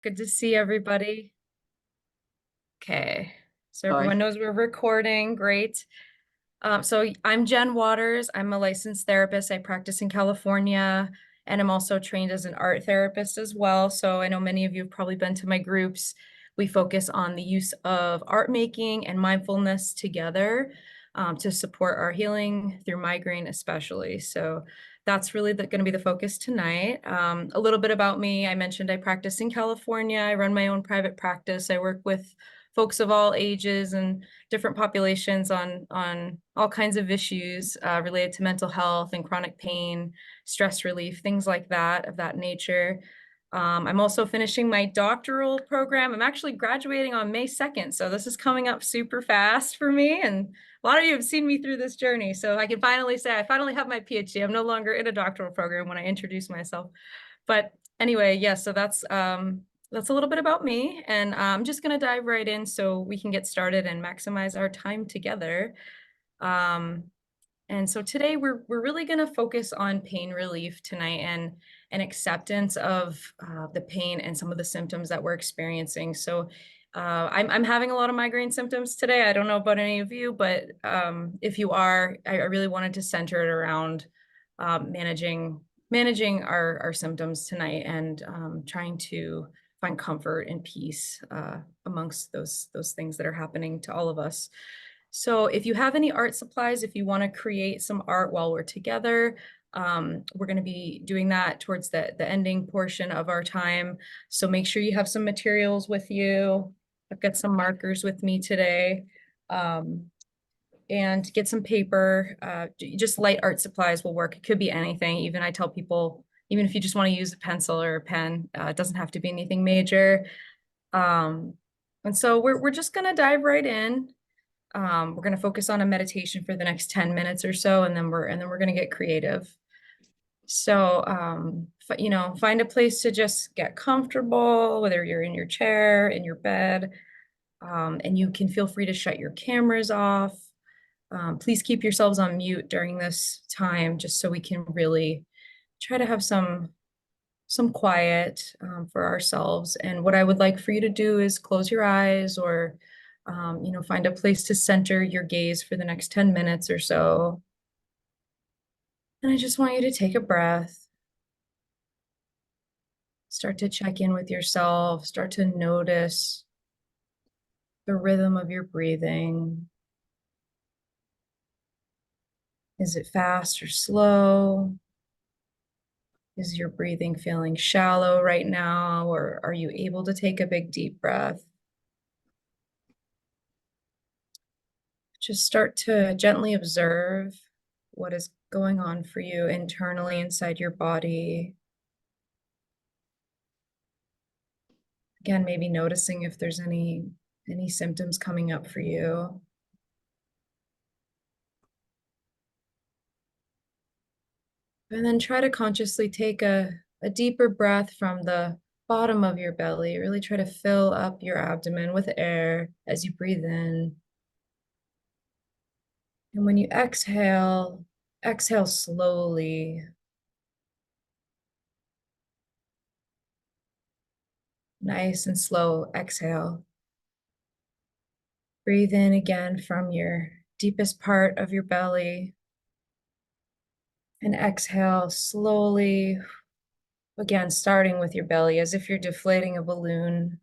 Good to see everybody. Okay, so Hi. everyone knows we're recording. Great. So I'm Jen Waters. I'm a licensed therapist. I practice in California, and I'm also trained as an art therapist as well. So I know many of you have probably been to my groups. We focus on the use of art making and mindfulness together to support our healing through migraine, especially. So that's really going to be the focus tonight. A little bit about me. I mentioned I practice in California. I run my own private practice. I work with folks of all ages and different populations on all kinds of issues related to mental health and chronic pain, stress relief, things like that of that nature. I'm also finishing my doctoral program. I'm actually graduating on May 2nd, so this is coming up super fast for me. And a lot of you have seen me through this journey, so I can finally say I finally have my PhD. I'm no longer in a doctoral program when I introduce myself. But anyway, yeah, so that's a little bit about me, and I'm just going to dive right in so we can get started and maximize our time together. Um, and so today we're really going to focus on pain relief tonight and acceptance of the pain and some of the symptoms that we're experiencing. So I'm having a lot of migraine symptoms today. I don't know about any of you, but if you are, I really wanted to center it around managing our symptoms tonight and trying to find comfort and peace amongst those things that are happening to all of us. So if you have any art supplies, if you want to create some art while we're together, we're going to be doing that towards the ending portion of our time. So make sure you have some materials with you. I've got some markers with me today. Um, and get some paper. Just light art supplies will work. It could be anything. Even I tell people, even if you just want to use a pencil or a pen, it doesn't have to be anything major. Um, and so we're just going to dive right in. We're going to focus on a meditation for the next 10 minutes or so, and then we're going to get creative. So, find a place to just get comfortable, whether you're in your chair, in your bed, and you can feel free to shut your cameras off. Please keep yourselves on mute during this time, just so we can really try to have some quiet for ourselves. And what I would like for you to do is close your eyes or, find a place to center your gaze for the next 10 minutes or so. And I just want you to take a breath, start to check in with yourself, start to notice the rhythm of your breathing. Is it fast or slow? Is your breathing feeling shallow right now, or are you able to take a big deep breath? Just start to gently observe what is going on for you internally inside your body. Again, maybe noticing if there's any symptoms coming up for you. And then try to consciously take a deeper breath from the bottom of your belly. Really try to fill up your abdomen with air as you breathe in. And when you exhale, exhale slowly. Nice and slow exhale. Breathe in again from your deepest part of your belly. And exhale slowly. Again, starting with your belly as if you're deflating a balloon,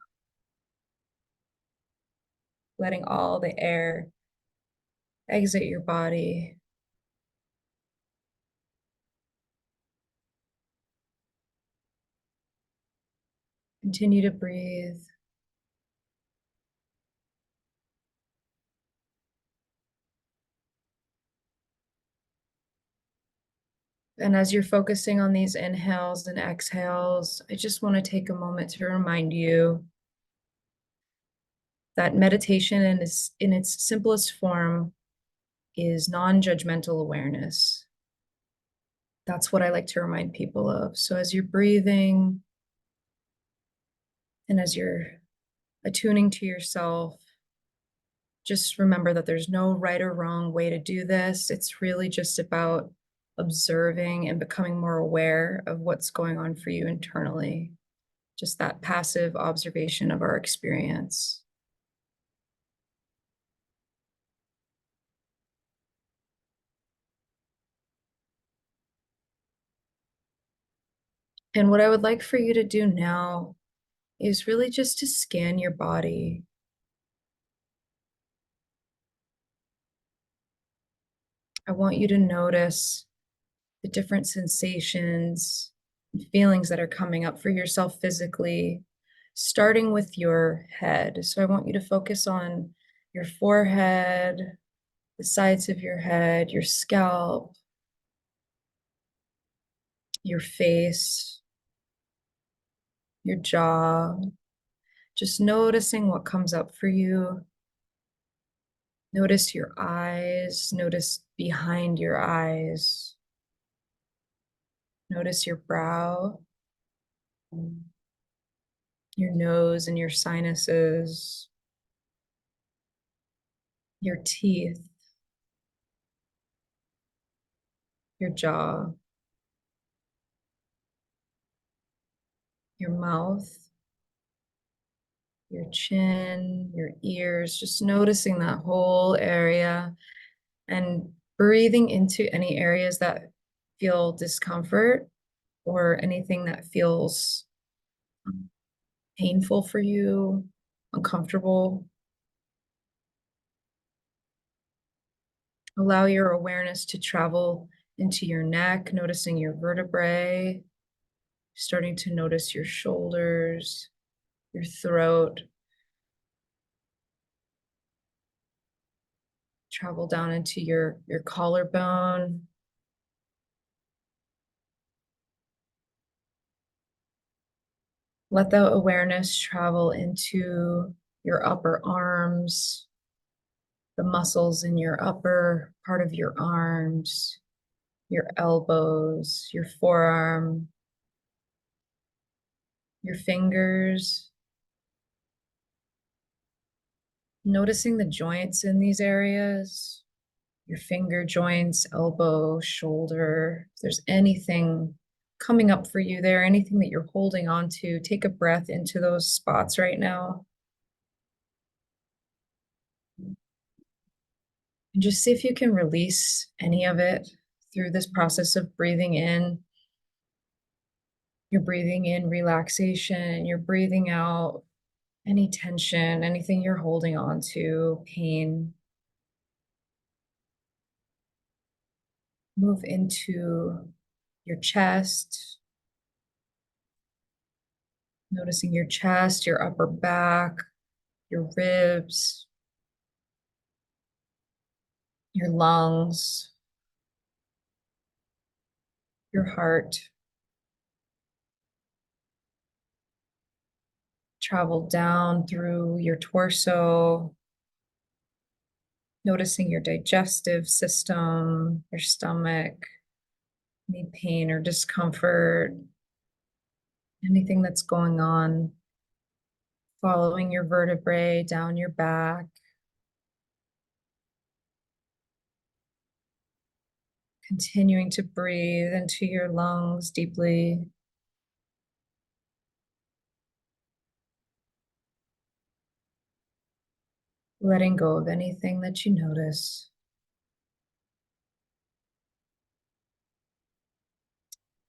letting all the air exit your body. Continue to breathe. And as you're focusing on these inhales and exhales, I just want to take a moment to remind you that meditation in its simplest form is non-judgmental awareness. That's what I like to remind people of. So as you're breathing and as you're attuning to yourself, just remember that there's no right or wrong way to do this. It's really just about observing and becoming more aware of what's going on for you internally. just that passive observation of our experience. And what I would like for you to do now is really just to scan your body. I want you to notice the different sensations and feelings that are coming up for yourself physically, starting with your head. So I want you to focus on your forehead, the sides of your head, your scalp, your face, your jaw, just noticing what comes up for you. Notice your eyes, notice behind your eyes, notice your brow, your nose and your sinuses, your teeth, your jaw, your mouth, your chin, your ears, just noticing that whole area and breathing into any areas that feel discomfort or anything that feels painful for you, uncomfortable. Allow your awareness to travel into your neck, noticing your vertebrae, starting to notice your shoulders, your throat. Travel down into your collarbone. Let the awareness travel into your upper arms, the muscles in your upper part of your arms, your elbows, your forearm, your fingers. Noticing the joints in these areas, your finger joints, elbow, shoulder. If there's anything coming up for you there, anything that you're holding on to, take a breath into those spots right now. And just see if you can release any of it through this process of breathing in. You're breathing in relaxation, you're breathing out any tension, anything you're holding on to, pain. Move into your chest, noticing your chest, your upper back, your ribs, your lungs, your heart. Travel down through your torso, noticing your digestive system, your stomach, any pain or discomfort, anything that's going on, following your vertebrae down your back, continuing to breathe into your lungs deeply. Letting go of anything that you notice.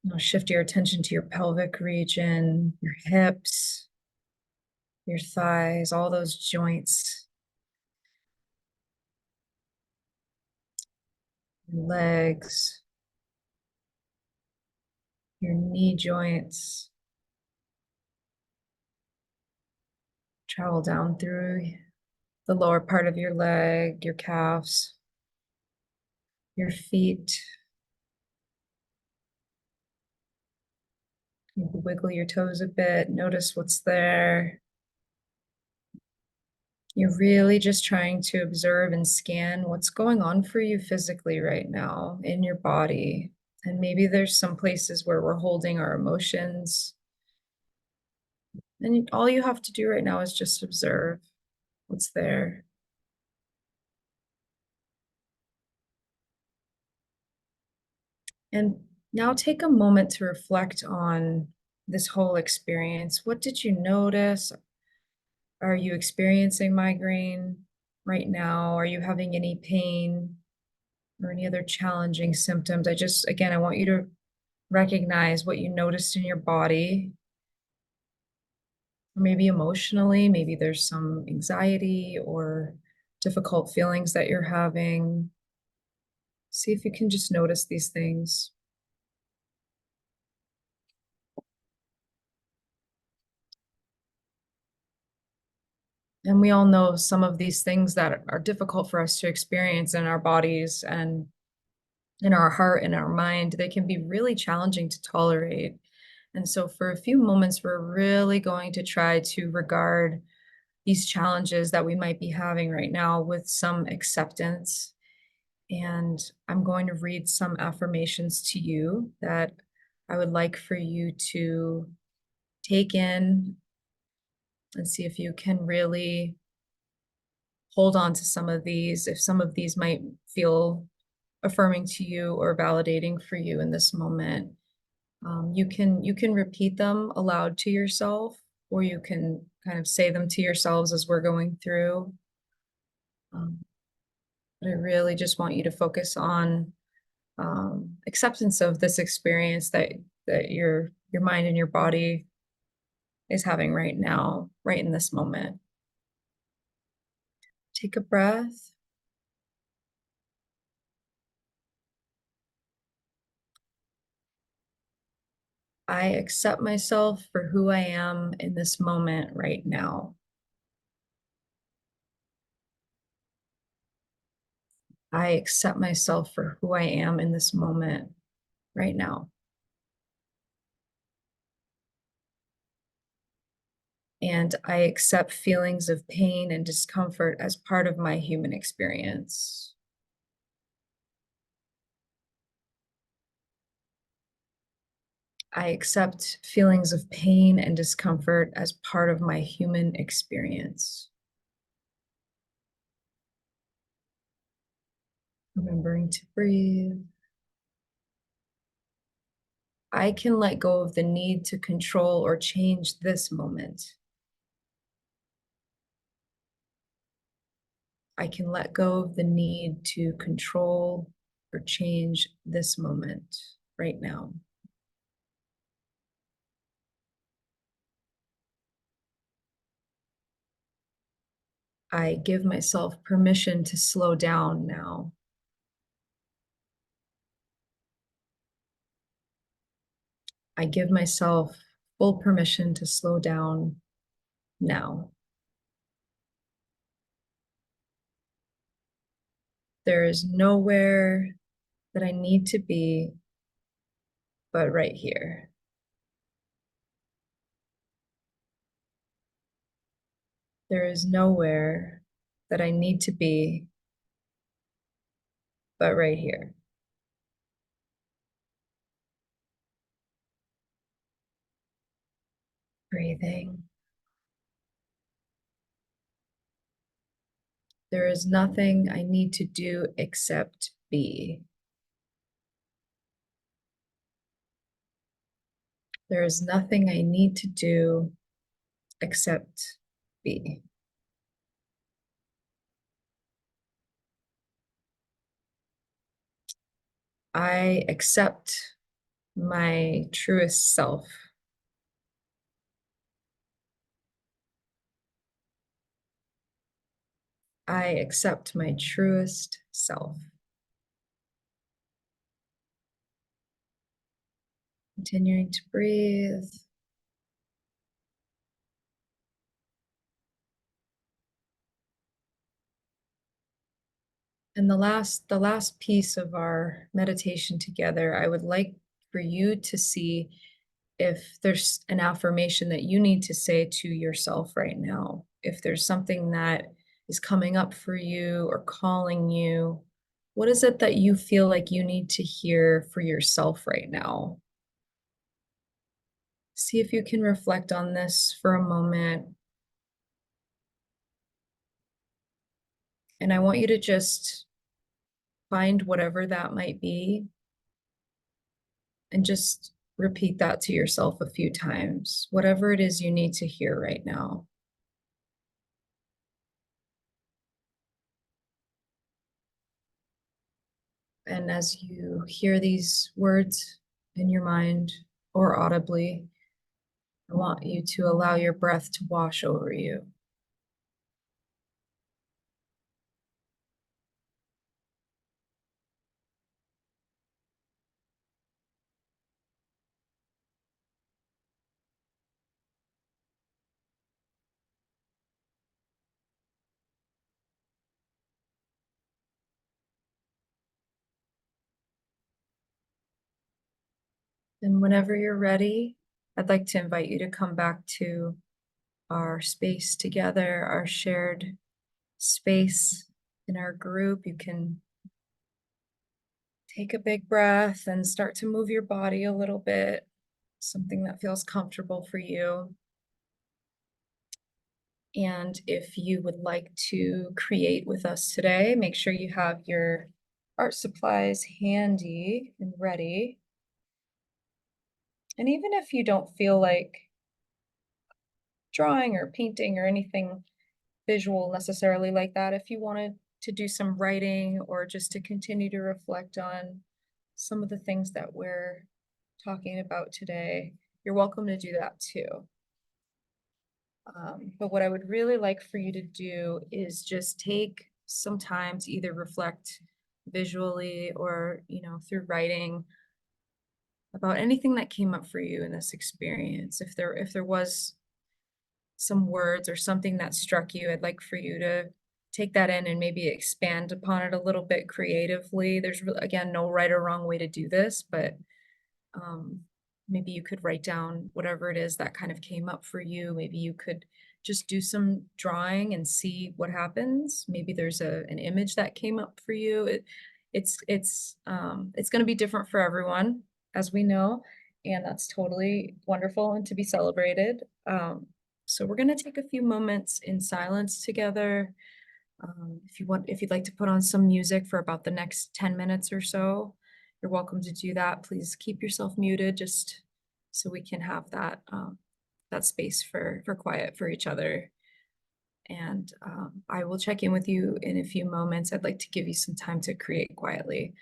Now shift your attention to your pelvic region, your hips, your thighs, all those joints, your legs, your knee joints. Travel down through the lower part of your leg, your calves, your feet. You can wiggle your toes a bit, notice what's there. You're really just trying to observe and scan what's going on for you physically right now in your body. And maybe there's some places where we're holding our emotions. And all you have to do right now is just observe what's there. And now take a moment to reflect on this whole experience. What did you notice? Are you experiencing migraine right now? Are you having any pain or any other challenging symptoms? Again, I want you to recognize what you noticed in your body, or maybe emotionally, maybe there's some anxiety or difficult feelings that you're having. See if you can just notice these things. And we all know some of these things that are difficult for us to experience in our bodies and in our heart and our mind, they can be really challenging to tolerate. And so, for a few moments, we're really going to try to regard these challenges that we might be having right now with some acceptance. And I'm going to read some affirmations to you that I would like for you to take in and see if you can really hold on to some of these, if some of these might feel affirming to you or validating for you in this moment. You can repeat them aloud to yourself, or you can kind of say them to yourselves as we're going through. Um, but I really just want you to focus on acceptance of this experience that your mind and your body is having right now, right in this moment. Take a breath. I accept myself for who I am in this moment right now. I accept myself for who I am in this moment right now. And I accept feelings of pain and discomfort as part of my human experience. I accept feelings of pain and discomfort as part of my human experience. Remembering to breathe. I can let go of the need to control or change this moment. I can let go of the need to control or change this moment right now. I give myself permission to slow down now. I give myself full permission to slow down now. There is nowhere that I need to be but right here. There is nowhere that I need to be but right here. Breathing. There is nothing I need to do except be. There is nothing I need to do except be. I accept my truest self. I accept my truest self. Continuing to breathe. And the last piece of our meditation together, I would like for you to see if there's an affirmation that you need to say to yourself right now. If there's something that is coming up for you or calling you, what is it that you feel like you need to hear for yourself right now? See if you can reflect on this for a moment. And I want you to just find whatever that might be and just repeat that to yourself a few times, whatever it is you need to hear right now. And as you hear these words in your mind or audibly, I want you to allow your breath to wash over you. And whenever you're ready, I'd like to invite you to come back to our space together, our shared space in our group. You can take a big breath and start to move your body a little bit, something that feels comfortable for you. And if you would like to create with us today, make sure you have your art supplies handy and ready. And even if you don't feel like drawing or painting or anything visual necessarily like that, if you wanted to do some writing or just to continue to reflect on some of the things that we're talking about today, you're welcome to do that too. But what I would really like for you to do is just take some time to either reflect visually or, through writing about anything that came up for you in this experience. If there was some words or something that struck you, I'd like for you to take that in and maybe expand upon it a little bit creatively. There's again no right or wrong way to do this, but um, maybe you could write down whatever it is that kind of came up for you. Maybe you could just do some drawing and see what happens. Maybe there's an image that came up for you. It's going to be different for everyone, as we know, and that's totally wonderful and to be celebrated. So we're going to take a few moments in silence together. If you'd like to put on some music for about the next 10 minutes or so, you're welcome to do that. Please keep yourself muted just so we can have that space for quiet for each other. And I will check in with you in a few moments. I'd like to give you some time to create quietly.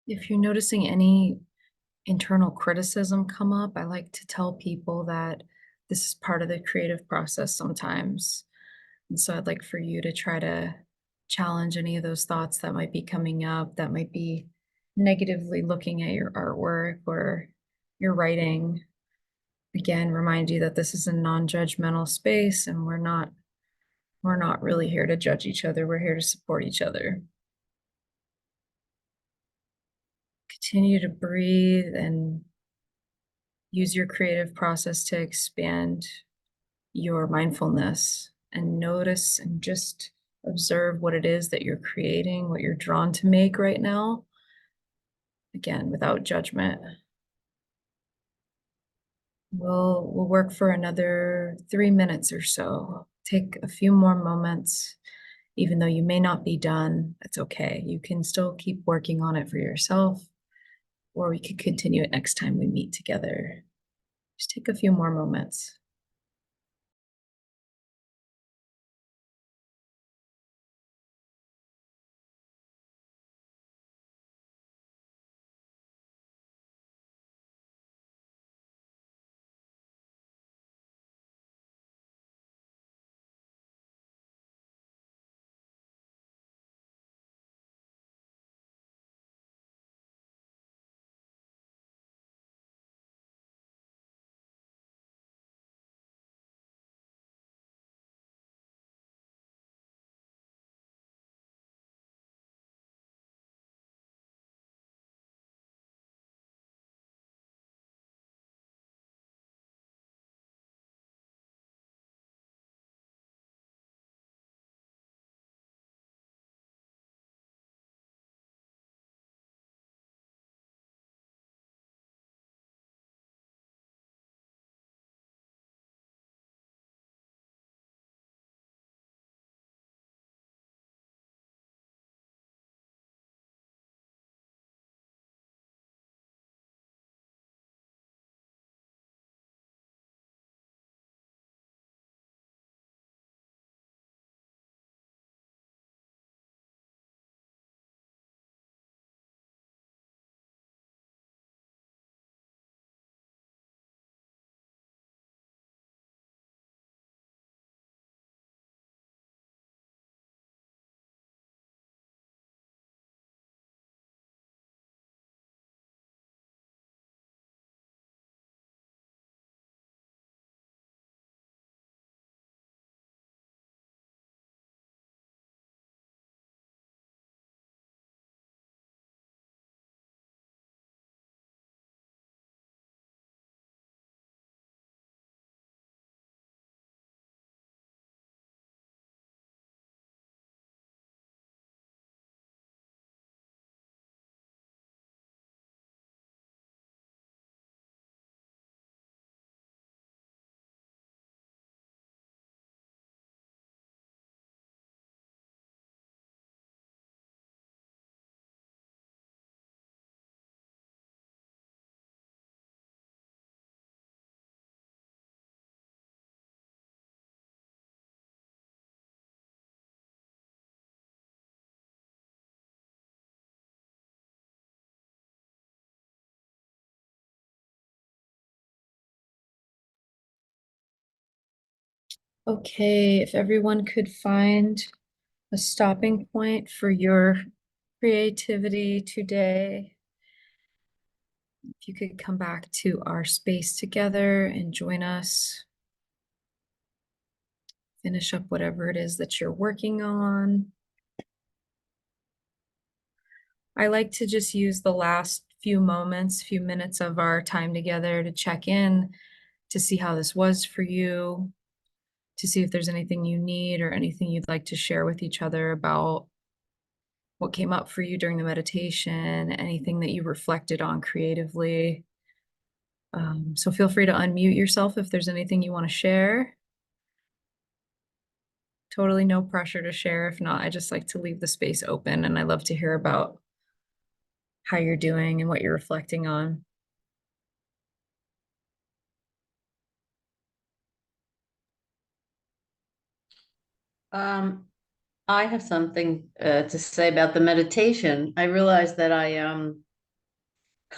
If you're noticing any internal criticism come up, I like to tell people that this is part of the creative process sometimes. And so I'd like for you to try to challenge any of those thoughts that might be coming up, that might be negatively looking at your artwork or your writing. Again, remind you that this is a non-judgmental space and we're not really here to judge each other. We're here to support each other. Continue to breathe and use your creative process to expand your mindfulness and notice and just observe what it is that you're creating, what you're drawn to make right now. Again, without judgment. We'll work for another 3 minutes or so. Take a few more moments. Even though you may not be done, that's okay. You can still keep working on it for yourself, or we could continue it next time we meet together. Just take a few more moments. Okay, if everyone could find a stopping point for your creativity today, if you could come back to our space together and join us, finish up whatever it is that you're working on. I like to just use the last few moments, few minutes of our time together to check in, to see how this was for you, to see if there's anything you need or anything you'd like to share with each other about what came up for you during the meditation, anything that you reflected on creatively. So feel free to unmute yourself if there's anything you want to share. Totally no pressure to share. If not, I just like to leave the space open, and I love to hear about how you're doing and what you're reflecting on. I have something to say about the meditation. I realized that I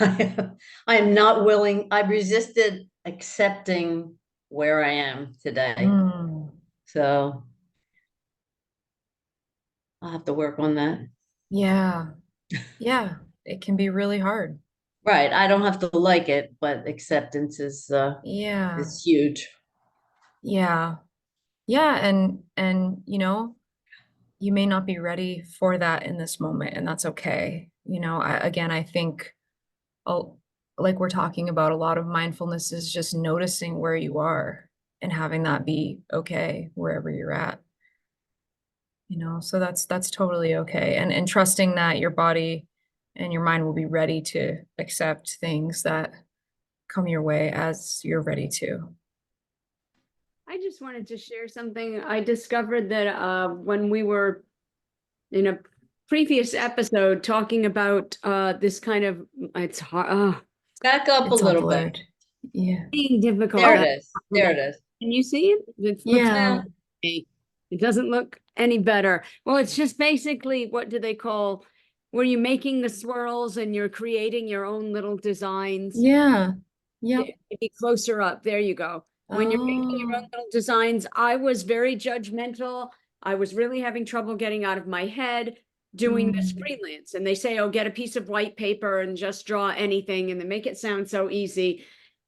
I am not willing, I resisted accepting where I am today. Mm, So I'll have to work on that. yeah. Yeah. It can be really hard. Right. I don't have to like it, but acceptance Yeah. is huge. Yeah. Yeah. And, you may not be ready for that in this moment, and that's okay. Again, I think, oh, like we're talking about, a lot of mindfulness is just noticing where you are and having that be okay wherever you're at. So that's totally okay. And trusting that your body and your mind will be ready to accept things that come your way as you're ready to. I just wanted to share something. I discovered that when we were in a previous episode talking about this kind of it's hard, Back up a It's all little bit. blurred. Yeah. being difficult. There it Oh, is. There it is. Can you see it? It looks yeah. okay. It doesn't look any better. Well, it's just basically, what do they call, where you're making the swirls and you're creating your own little designs. Yeah. Yep. Maybe closer up. There you go. When you're making your own Oh. little designs, I was very judgmental. I was really having trouble getting out of my head doing this Mm. freelance. And they say, oh, get a piece of white paper and just draw anything. And they make it sound so easy.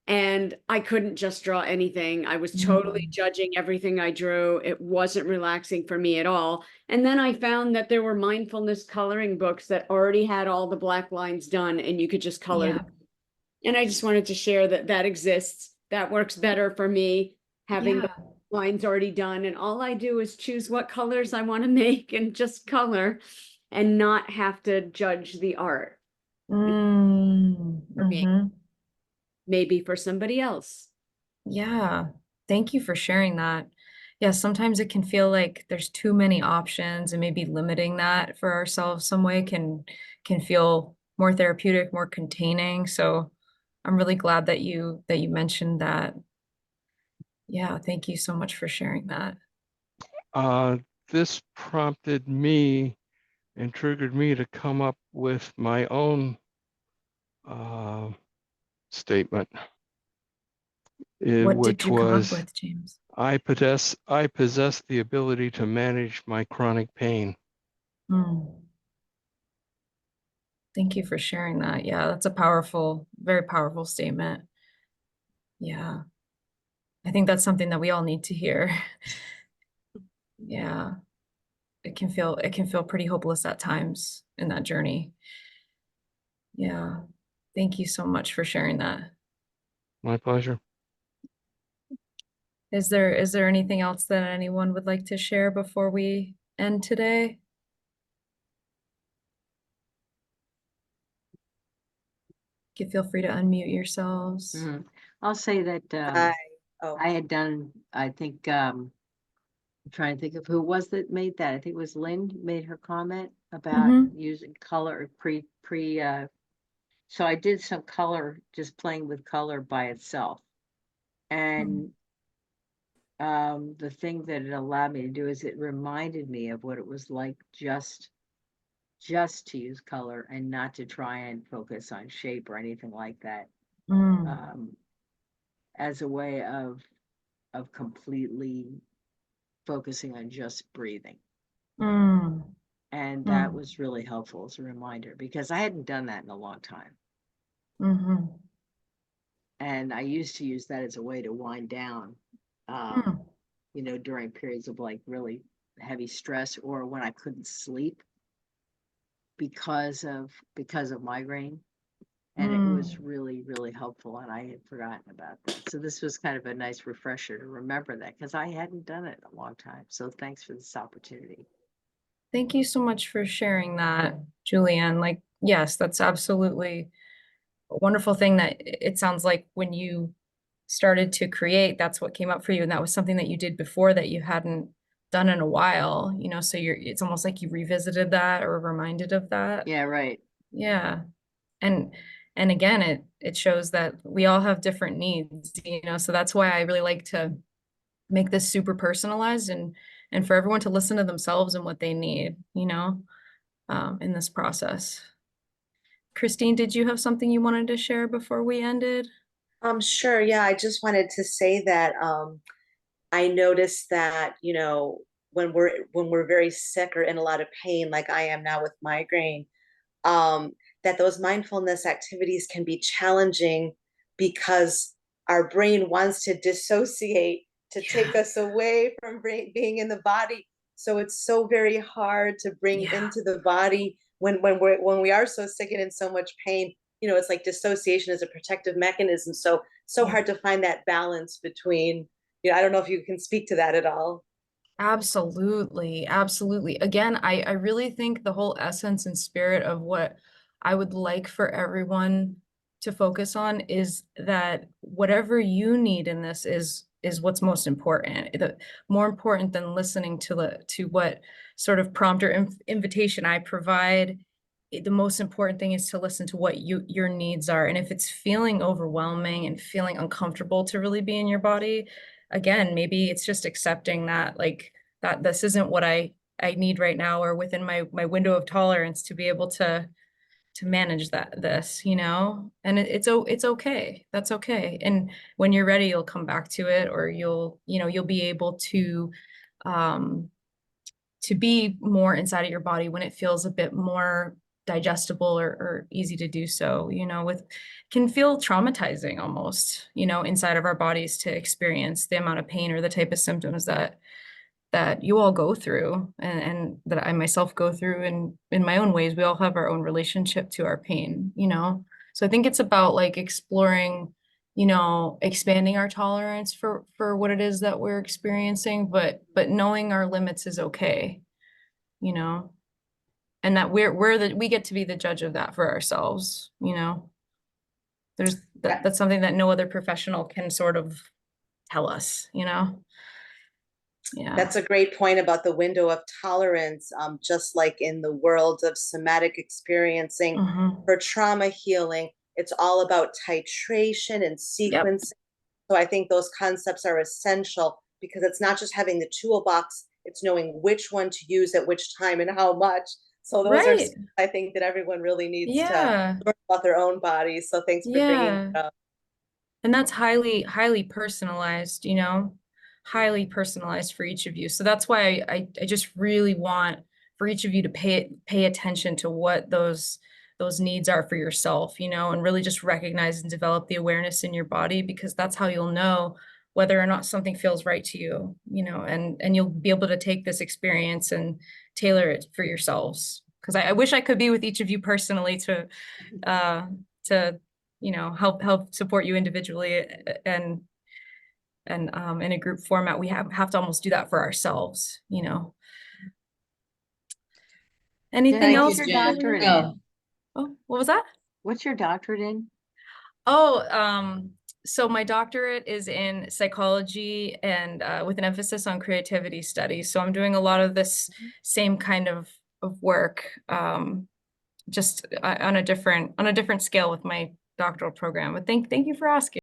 And I couldn't just draw anything. I was totally Mm. judging everything I drew. It wasn't relaxing for me at all. And then I found that there were mindfulness coloring books that already had all the black lines done and you could just color Yeah. them. And I just wanted to share that that exists. That works better for me, having the Yeah. lines already done. And all I do is choose what colors I want to make and just color and not have to judge the art Mm. for me, Mm-hmm. maybe for somebody else. Yeah. Thank you for sharing that. Yeah, sometimes it can feel like there's too many options, and maybe limiting that for ourselves some way can feel more therapeutic, more containing. So I'm really glad that you mentioned that. Yeah, thank you so much for sharing that. Uh, this prompted me and triggered me to come up with my own uh, statement, What did which you come up was, with, James? I possess the ability to manage my chronic pain. Mm, thank you for sharing that. Yeah, that's a powerful, very powerful statement. Yeah. I think that's something that we all need to hear. Yeah. It can feel pretty hopeless at times in that journey. Yeah. Thank you so much for sharing that. My pleasure. Is there anything else that anyone would like to share before we end today? You can feel free to unmute yourselves. Mhm. I'll say that I, oh, I had done, I think, I'm trying to think of who was that made that. I think it was Lynn who made her comment about Mm-hmm. using color so I did some color, just playing with color by itself. And the thing that it allowed me to do is it reminded me of what it was like just to use color and not to try and focus on shape or anything like that. Mm, Um, as a way of completely focusing on just breathing. mm, And that mm, was really helpful as a reminder because I hadn't done that in a long time. mm-hmm. And I used to use that as a way to wind down, um, Mm, during periods of like really heavy stress or when I couldn't sleep because of migraine. And it was mm. really, really helpful. And I had forgotten about that. So this was kind of a nice refresher to remember that because I hadn't done it in a long time. So thanks for this opportunity. Thank you so much for sharing that, Julianne. Like, yes, that's absolutely a wonderful thing that it sounds like when you started to create, that's what came up for you. And that was something that you did before that you hadn't done in a while, so it's almost like you revisited that or reminded of that. Yeah, right. Yeah. And and again, it shows that we all have different needs, so that's why I really like to make this super personalized and for everyone to listen to themselves and what they need, in this process. Christine, did you have something you wanted to share before we ended? Sure. Yeah, I just wanted to say that I noticed that, when we're very sick or in a lot of pain, like I am now with migraine, um, that those mindfulness activities can be challenging because our brain wants to dissociate to take us away from being in the body. So it's so very hard to bring Yeah. into the body when we are so sick and in so much pain. It's like dissociation is a protective mechanism. So hard to find that balance between. I don't know if you can speak to that at all. Absolutely, absolutely. Again, I really think the whole essence and spirit of what I would like for everyone to focus on is that whatever you need in this is what's most important. More important than listening to what sort of prompt or invitation I provide. The most important thing is to listen to what your needs are. And if it's feeling overwhelming and feeling uncomfortable to really be in your body, again, maybe it's just accepting that like that this isn't what I need right now or within my window of tolerance to be able to manage this, and it's okay. That's okay. And when you're ready, you'll come back to it, or you'll be able um to be more inside of your body when it feels a bit more digestible or easy to do so, with can feel traumatizing almost, inside of our bodies to experience the amount of pain or the type of symptoms that you all go through and that I myself go through in my own ways. We all have our own relationship to our pain, So I think it's about like exploring, expanding our tolerance for what it is that we're experiencing, but knowing our limits is okay, you know, and that we get to be the judge of that for ourselves. That's something that no other professional can sort of tell us. Yeah. That's a great point about the window of tolerance. Just like in the world of somatic experiencing Mhm. for trauma healing, it's all about titration and Yep. sequencing. So I think those concepts are essential because it's not just having the toolbox, it's knowing which one to use at which time and how much. So those are, Right. I think that everyone really needs to Yeah. learn about their own bodies. So thanks for bringing Yeah. it up. And that's highly, highly personalized, highly personalized for each of you. So that's why I just really want for each of you to pay attention to what those needs are for yourself, and really just recognize and develop the awareness in your body, because that's how you'll know whether or not something feels right to you, and you'll be able to take this experience and tailor it for yourselves. Because I wish I could be with each of you personally uh to help support you individually and in a group format. We have to almost do that for ourselves. Anything Thank else? you, Your Jen. doctorate No, in? Oh, what was that? What's your doctorate in? Oh, so my doctorate is in psychology and with an emphasis on creativity studies. So I'm doing a lot of this same kind of work, just on a different scale with my doctoral program. But thank you for asking.